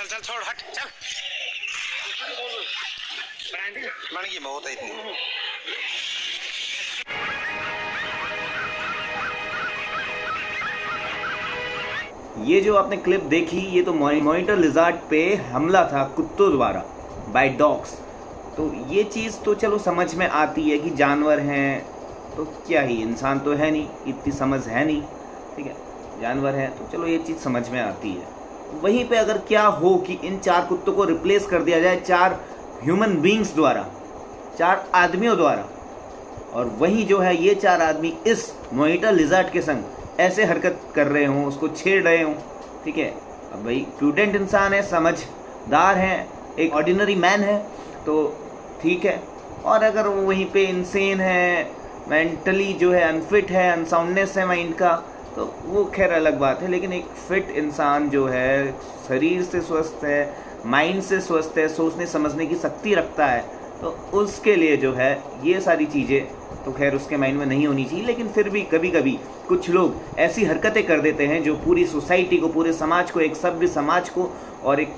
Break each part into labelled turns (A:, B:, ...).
A: चल चल छोड़ हट चल। बन गई बहुत है इतनी।
B: ये जो आपने क्लिप देखी ये तो मॉनिटर लिजार्ड पे हमला था कुत्तों द्वारा बाय डॉग्स। तो ये चीज़ तो चलो समझ में आती है कि जानवर हैं तो क्या ही, इंसान तो है नहीं, इतनी समझ है नहीं, ठीक है, जानवर हैं तो चलो ये चीज़ समझ में आती है। वहीं पे अगर क्या हो कि इन 4 कुत्तों को रिप्लेस कर दिया जाए 4 ह्यूमन बींग्स द्वारा, 4 आदमियों द्वारा, और वहीं जो है ये 4 आदमी इस मॉनिटर लिजार्ड के संग ऐसे हरकत कर रहे हों, उसको छेड़ रहे हों, ठीक है। अब भाई प्रूडेंट इंसान है, समझदार है, एक ऑर्डिनरी मैन है तो ठीक है। और अगर वो वहीं पे इंसेन है, मेंटली जो है अनफिट है, अनसाउंडनेस है माइंड का, तो वो खैर अलग बात है। लेकिन एक फिट इंसान जो है, शरीर से स्वस्थ है, माइंड से स्वस्थ है, सोचने समझने की शक्ति रखता है, तो उसके लिए जो है ये सारी चीज़ें तो खैर उसके माइंड में नहीं होनी चाहिए। लेकिन फिर भी कभी कभी कुछ लोग ऐसी हरकतें कर देते हैं जो पूरी सोसाइटी को, पूरे समाज को, एक सभ्य समाज को और एक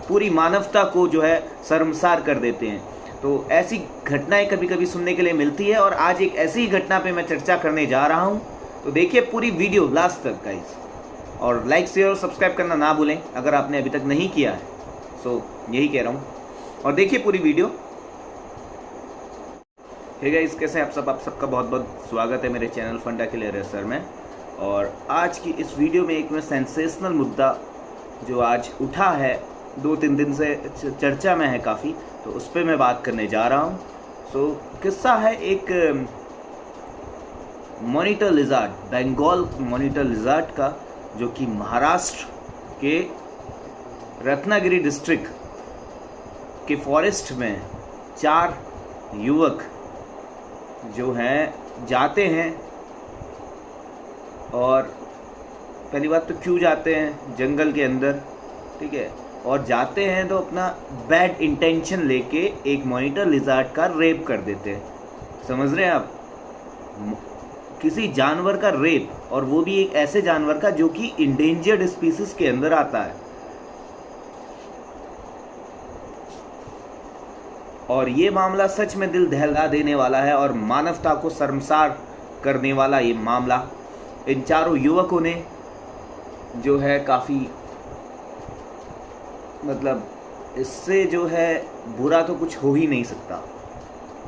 B: पूरी मानवता को जो है शर्मसार कर देते हैं। तो ऐसी घटनाएं कभी कभी सुनने के लिए मिलती है और आज एक ऐसी ही घटना पे मैं चर्चा करने जा रहा हूं। तो देखिए पूरी वीडियो लास्ट तक गाइस, और लाइक शेयर और सब्सक्राइब करना ना भूलें अगर आपने अभी तक नहीं किया है। सो यही कह रहा हूं, और देखिए पूरी वीडियो। हे गाइस, कैसे आप सबका बहुत बहुत स्वागत है मेरे चैनल फंडा के लिए रेसर में। और आज की इस वीडियो में एक मैं सेंसेशनल मुद्दा जो आज उठा है, 2-3 दिन से चर्चा में है काफ़ी, तो उस पर मैं बात करने जा रहा हूँ। सो किस्सा है एक monitor lizard, Bengal monitor lizard का, जो कि महाराष्ट्र के रत्नागिरी डिस्ट्रिक्ट के फॉरेस्ट में 4 युवक जो हैं जाते हैं। और पहली बात तो क्यों जाते हैं जंगल के अंदर, ठीक है, और जाते हैं तो अपना बैड इंटेंशन लेके एक मॉनिटर लिजार्ड का रेप कर देते हैं। समझ रहे हैं आप, किसी जानवर का रेप, और वो भी एक ऐसे जानवर का जो कि इंडेंजर्ड स्पीसीज के अंदर आता है। और ये मामला सच में दिल दहला देने वाला है और मानवता को शर्मसार करने वाला ये मामला। इन 4 युवकों ने जो है काफ़ी, मतलब इससे जो है बुरा तो कुछ हो ही नहीं सकता।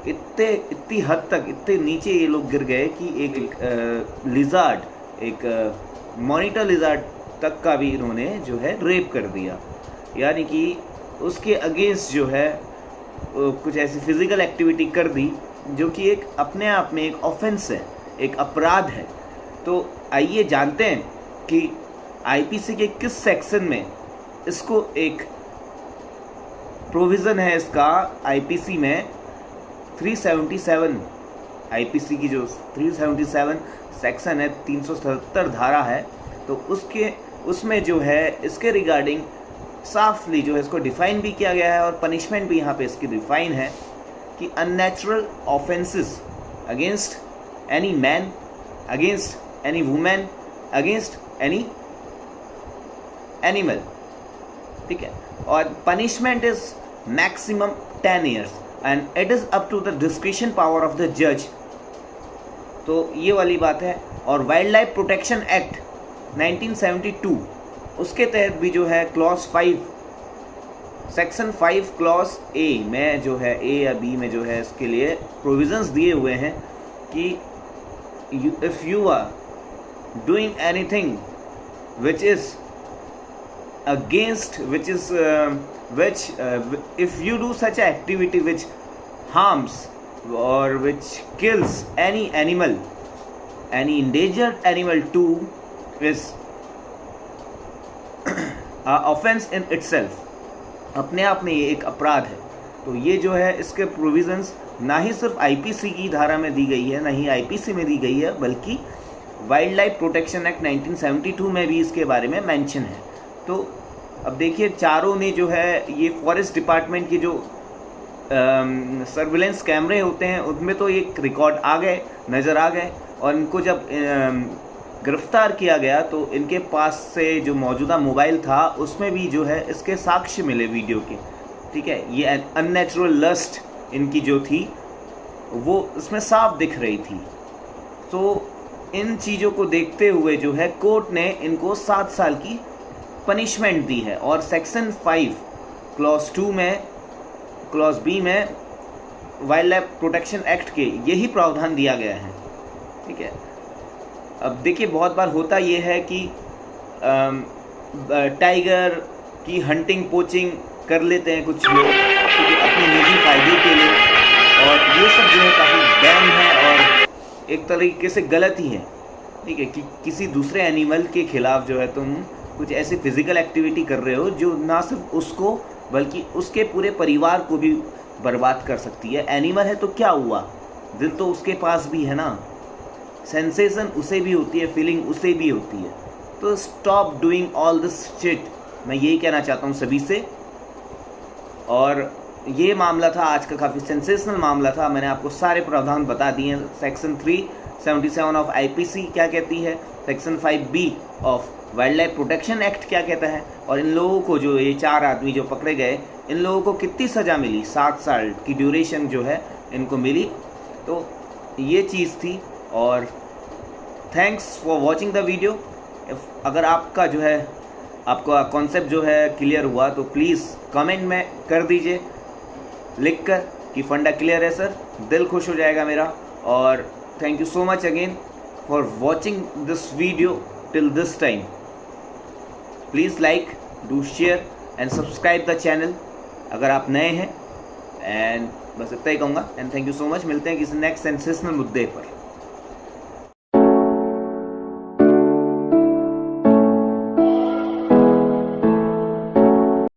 B: इतनी हद तक, इतने नीचे ये लोग गिर गए कि एक लिजार्ड, एक मॉनिटर लिजार्ड तक का भी इन्होंने जो है रेप कर दिया। यानी कि उसके अगेंस्ट जो है कुछ ऐसी फिजिकल एक्टिविटी कर दी जो कि एक अपने आप में एक ऑफेंस है, एक अपराध है। तो आइए जानते हैं कि आईपीसी के किस सेक्शन में इसको एक प्रोविज़न है। इसका आईपीसी में 377, आईपीसी की जो 377 सेक्शन है, 377 धारा है, तो उसमें जो है इसके रिगार्डिंग साफली जो है इसको डिफाइन भी किया गया है और पनिशमेंट भी यहाँ पे इसकी डिफाइन है कि unnatural offences against any man, against any women, against any animal, ठीक है। और punishment is maximum 10 years and it is up to the discretion power of the जज। तो ये वाली बात है। और वाइल्ड लाइफ प्रोटेक्शन एक्ट 1972 उसके तहत भी जो है क्लॉज 5, सेक्शन 5 क्लॉज ए में जो है, ए या बी में जो है इसके लिए प्रोविजंस दिए हुए हैं कि if you are doing anything which is against, if you do such activity which harms or which kills any animal, any endangered animal too, is offense in itself, अपने आप में ये एक अपराध है। तो ये जो है इसके प्रोविजंस ना ही सिर्फ आईपीसी की धारा में दी गई है, ना ही आईपीसी में दी गई है, बल्कि वाइल्ड लाइफ प्रोटेक्शन एक्ट 1972 में भी इसके बारे में मेंशन है। तो अब देखिए चारों ने जो है ये फॉरेस्ट डिपार्टमेंट की जो सर्विलेंस कैमरे होते हैं उनमें तो एक रिकॉर्ड आ गए, नज़र आ गए, और इनको जब गिरफ्तार किया गया तो इनके पास से जो मौजूदा मोबाइल था उसमें भी जो है इसके साक्ष्य मिले वीडियो के, ठीक है। ये अननेचुरल लस्ट इनकी जो थी वो इसमें साफ दिख रही थी। तो इन चीज़ों को देखते हुए जो है कोर्ट ने इनको 7 साल की पनिशमेंट दी है और सेक्शन 5 क्लॉज 2 में क्लॉज बी में वाइल्ड लाइफ प्रोटेक्शन एक्ट के यही प्रावधान दिया गया है, ठीक है। अब देखिए बहुत बार होता ये है कि टाइगर की हंटिंग पोचिंग कर लेते हैं कुछ लोग अपने निजी फायदे के लिए, और ये सब जो है काफ़ी बैन है और एक तरीके से गलत ही है, ठीक है। कि किसी दूसरे एनिमल के खिलाफ जो है तुम कुछ ऐसी फिजिकल एक्टिविटी कर रहे हो जो ना सिर्फ उसको बल्कि उसके पूरे परिवार को भी बर्बाद कर सकती है। एनिमल है तो क्या हुआ, दिल तो उसके पास भी है ना, सेंसेशन उसे भी होती है, फीलिंग उसे भी होती है। तो stop doing all this shit, मैं यही कहना चाहता हूँ सभी से। और ये मामला था आज का, काफ़ी सेंसेशनल मामला था। मैंने आपको सारे प्रावधान बता दिए हैं। सेक्शन 377 ऑफ आईपीसी क्या कहती है, section 5B of wild life protection act क्या कहता है, और इन लोगों को जो ये 4 आदमी जो पकड़े गए इन लोगों को कितनी सज़ा मिली, 7 साल की ड्यूरेशन जो है इनको मिली। तो ये चीज़ थी। और thanks for watching the video. अगर आपका जो है आपका कॉन्सेप्ट जो है क्लियर हुआ तो प्लीज़ कमेंट में कर दीजिए लिख कर कि फंडा क्लियर है सर, दिल खुश हो जाएगा मेरा। और thank you so much again for watching this video till this time. Please like, do share and subscribe the channel अगर आप नए हैं। एंड बस इतना ही कहूँगा। And thank you so much. मिलते हैं किसी नेक्स्ट सेंसेशनल मुद्दे पर।